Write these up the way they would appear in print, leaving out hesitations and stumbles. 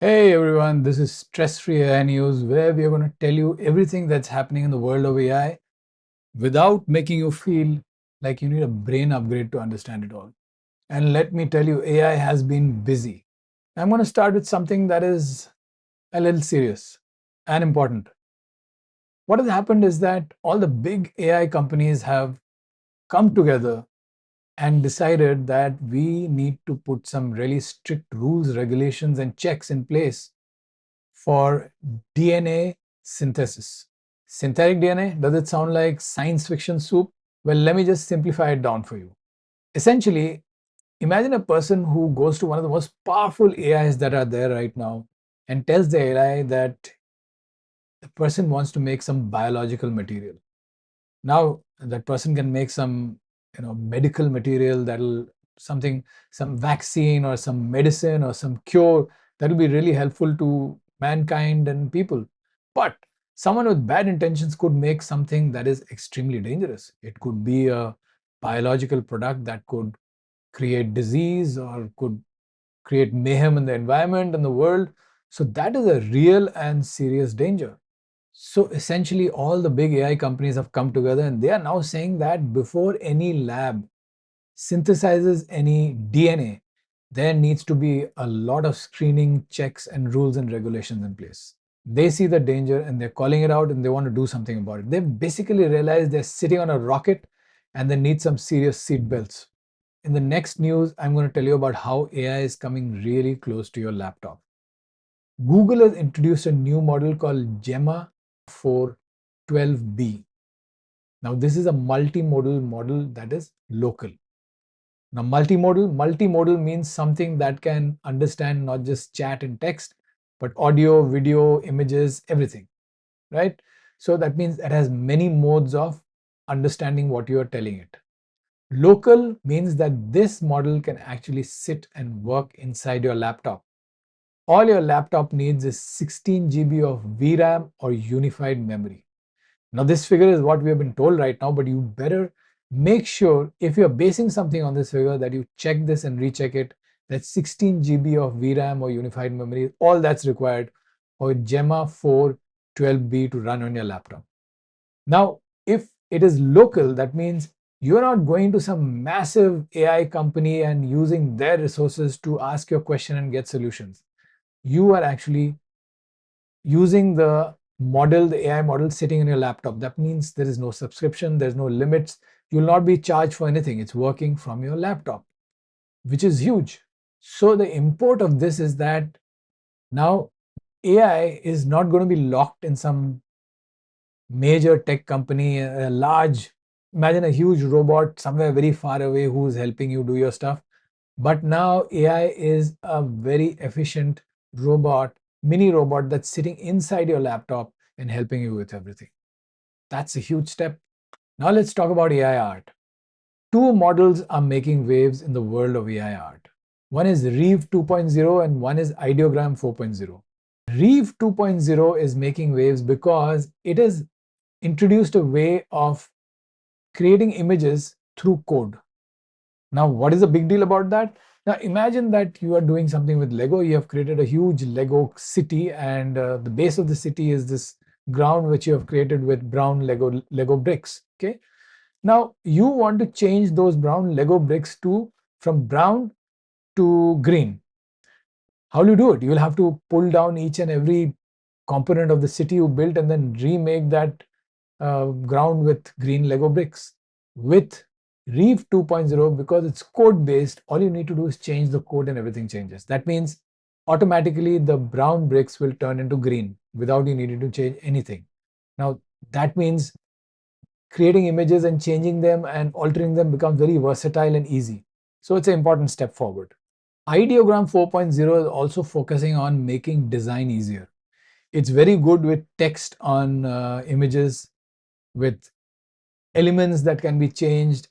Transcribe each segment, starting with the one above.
Hey everyone, this is Stress-Free AI News, where we are going to tell you everything that's happening in the world of AI without making you feel like you need a brain upgrade to understand it all. And let me tell you, AI has been busy. I'm going to start with something that is a little serious and important. What has happened is that all the big AI companies have come together and decided that we need to put some really strict rules, regulations, and checks in place for DNA synthesis. Synthetic DNA, does it sound like science fiction soup? Well, let me just simplify it down for you. Essentially, imagine a person who goes to one of the most powerful AIs that are there right now and tells the AI that the person wants to make some biological material. Now, that person can make some, medical material that'll something, some vaccine or some medicine or some cure that'll be really helpful to mankind and people. But someone with bad intentions could make something that is extremely dangerous. It could be a biological product that could create disease or could create mayhem in the environment and the world. So that is a real and serious danger. So essentially, all the big AI companies have come together and they are now saying that before any lab synthesizes any DNA, there needs to be a lot of screening, checks, and rules and regulations in place. They see the danger and they're calling it out and they want to do something about it. They've basically realized they're sitting on a rocket and they need some serious seat belts. In the next news, I'm going to tell you about how AI is coming really close to your laptop. Google has introduced a new model called Gemma 412B. Now, this is a multimodal model that is local. Now, multimodal means something that can understand not just chat and text, but audio, video, images, everything, right? So that means it has many modes of understanding what you are telling it. Local means that this model can actually sit and work inside your laptop. All your laptop needs is 16 GB of VRAM or unified memory. Now, this figure is what we have been told right now, but you better make sure if you're basing something on this figure that you check this and recheck it. That 16 GB of VRAM or unified memory, all that's required for Gemma 412B to run on your laptop. Now, if it is local, that means you're not going to some massive AI company and using their resources to ask your question and get solutions. You are actually using the model, the AI model sitting in your laptop. That means there is no subscription, there's no limits. You'll not be charged for anything. It's working from your laptop, which is huge. So the import of this is that now AI is not going to be locked in some major tech company, a large, imagine a huge robot somewhere very far away who's helping you do your stuff. But now AI is a very efficient robot, mini robot that's sitting inside your laptop and helping you with everything. That's a huge step. Now let's talk about AI art. Two models are making waves in the world of AI art. One is Reve 2.0 and one is Ideogram 4.0. Reve 2.0 is making waves because it has introduced a way of creating images through code. Now, what is the big deal about that? Now, imagine that you are doing something with Lego. You have created a huge Lego city, and the base of the city is this ground which you have created with brown Lego bricks. Okay. Now, you want to change those brown Lego bricks to from brown to green. How do you do it? You will have to pull down each and every component of the city you built and then remake that ground with green Lego bricks. With Reve 2.0, because it's code based, all you need to do is change the code and everything changes. That means automatically the brown bricks will turn into green without you needing to change anything. Now, that means creating images and changing them and altering them becomes very versatile and easy. So it's an important step forward. Ideogram 4.0 is also focusing on making design easier. It's very good with text on images, with elements that can be changed.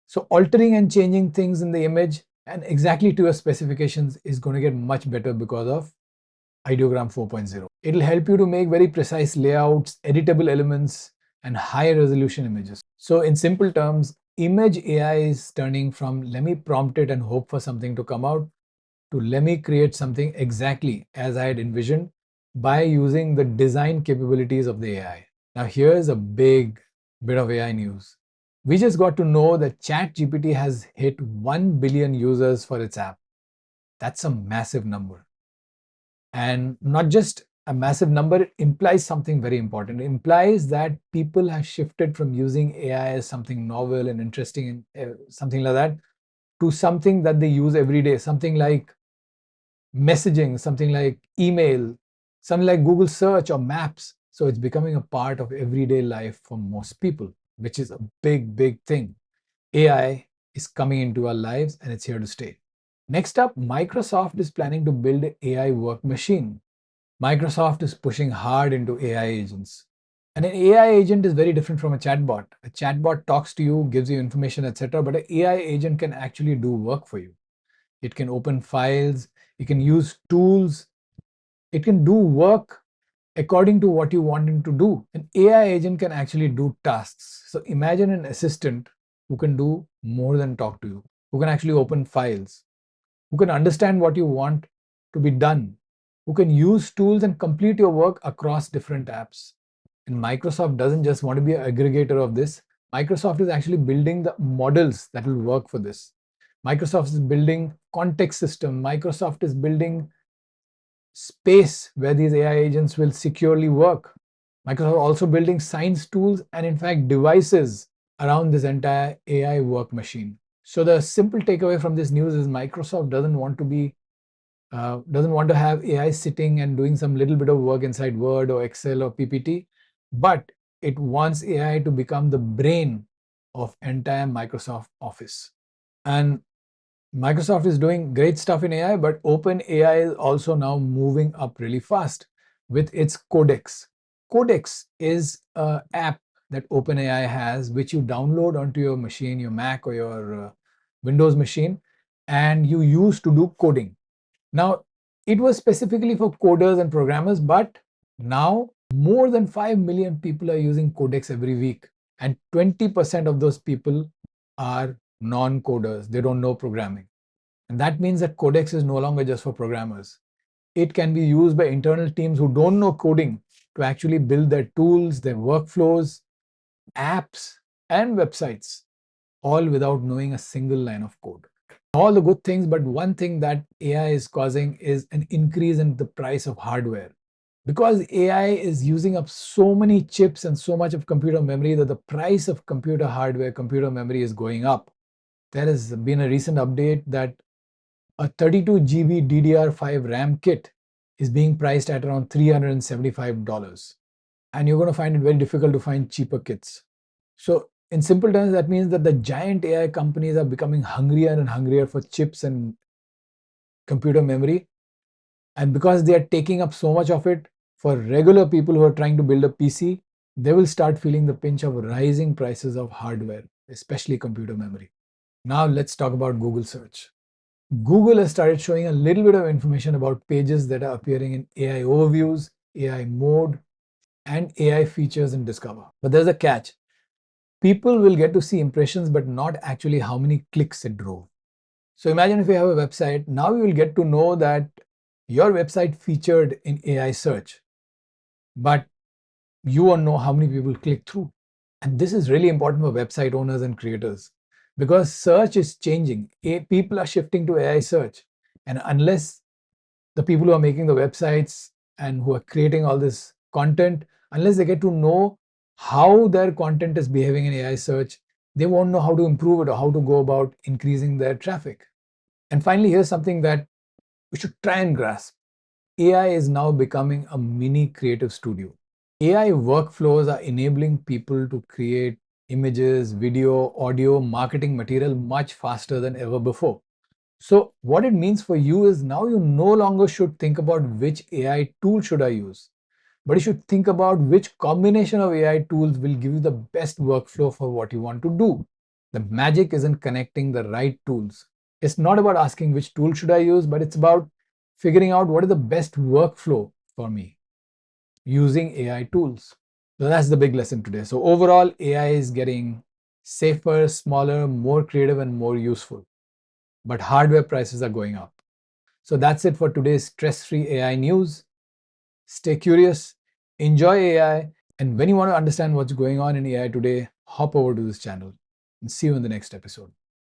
So altering and changing things in the image and exactly to your specifications is going to get much better because of Ideogram 4.0. It'll help you to make very precise layouts, editable elements, and high resolution images. So in simple terms, image AI is turning from let me prompt it and hope for something to come out to let me create something exactly as I had envisioned by using the design capabilities of the AI. Now, here's a big bit of AI news. We just got to know that ChatGPT has hit 1 billion users for its app. That's a massive number. And not just a massive number, it implies something very important. It implies that people have shifted from using AI as something novel and interesting and something like that to something that they use every day, something like messaging, something like email, something like Google search or maps. So it's becoming a part of everyday life for most people, which is a big, big thing. AI is coming into our lives and it's here to stay. Next up, Microsoft is planning to build an AI work machine. Microsoft is pushing hard into AI agents. And an AI agent is very different from a chatbot. A chatbot talks to you, gives you information, etc. But an AI agent can actually do work for you. It can open files, it can use tools, it can do work according to what you want it to do. An AI agent can actually do tasks. So imagine an assistant who can do more than talk to you, who can actually open files, who can understand what you want to be done, who can use tools and complete your work across different apps. And Microsoft doesn't just want to be an aggregator of this. Microsoft is actually building the models that will work for this. Microsoft is building context system. Microsoft is building space where these AI agents will securely work. Microsoft also building science tools and in fact devices around this entire AI work machine. So the simple takeaway from this news is Microsoft doesn't want to have AI sitting and doing some little bit of work inside Word or Excel or PPT, but it wants AI to become the brain of entire Microsoft Office. And Microsoft is doing great stuff in AI, but OpenAI is also now moving up really fast with its Codex. Codex is an app that OpenAI has, which you download onto your machine, your Mac or your Windows machine, and you use to do coding. Now, it was specifically for coders and programmers, but now more than 5 million people are using Codex every week, and 20% of those people are non-coders. They don't know programming. And that means that Codex is no longer just for programmers. It can be used by internal teams who don't know coding to actually build their tools, their workflows, apps, and websites, all without knowing a single line of code. All the good things, but one thing that AI is causing is an increase in the price of hardware. Because AI is using up so many chips and so much of computer memory that the price of computer hardware, computer memory is going up. There has been a recent update that a 32 GB DDR5 RAM kit is being priced at around $375. And you're going to find it very difficult to find cheaper kits. So in simple terms, that means that the giant AI companies are becoming hungrier and hungrier for chips and computer memory. And because they are taking up so much of it, for regular people who are trying to build a PC, they will start feeling the pinch of rising prices of hardware, especially computer memory. Now let's talk about Google search. Google has started showing a little bit of information about pages that are appearing in AI overviews, AI mode, and AI features in Discover. But there's a catch. People will get to see impressions, but not actually how many clicks it drove. So imagine if you have a website, now you will get to know that your website featured in AI search, but you won't know how many people click through. And this is really important for website owners and creators because search is changing. People are shifting to AI search. And unless the people who are making the websites and who are creating all this content, unless they get to know how their content is behaving in AI search, they won't know how to improve it or how to go about increasing their traffic. And finally, here's something that we should try and grasp. AI is now becoming a mini creative studio. AI workflows are enabling people to create images, video, audio, marketing material much faster than ever before. So what it means for you is now you no longer should think about which AI tool should I use, but you should think about which combination of AI tools will give you the best workflow for what you want to do. The magic isn't connecting the right tools. It's not about asking which tool should I use, but it's about figuring out what is the best workflow for me using AI tools. So that's the big lesson today. So overall, AI is getting safer, smaller, more creative, and more useful. But hardware prices are going up. So that's it for today's stress-free AI news. Stay curious, enjoy AI, and when you want to understand what's going on in AI today, hop over to this channel and see you in the next episode.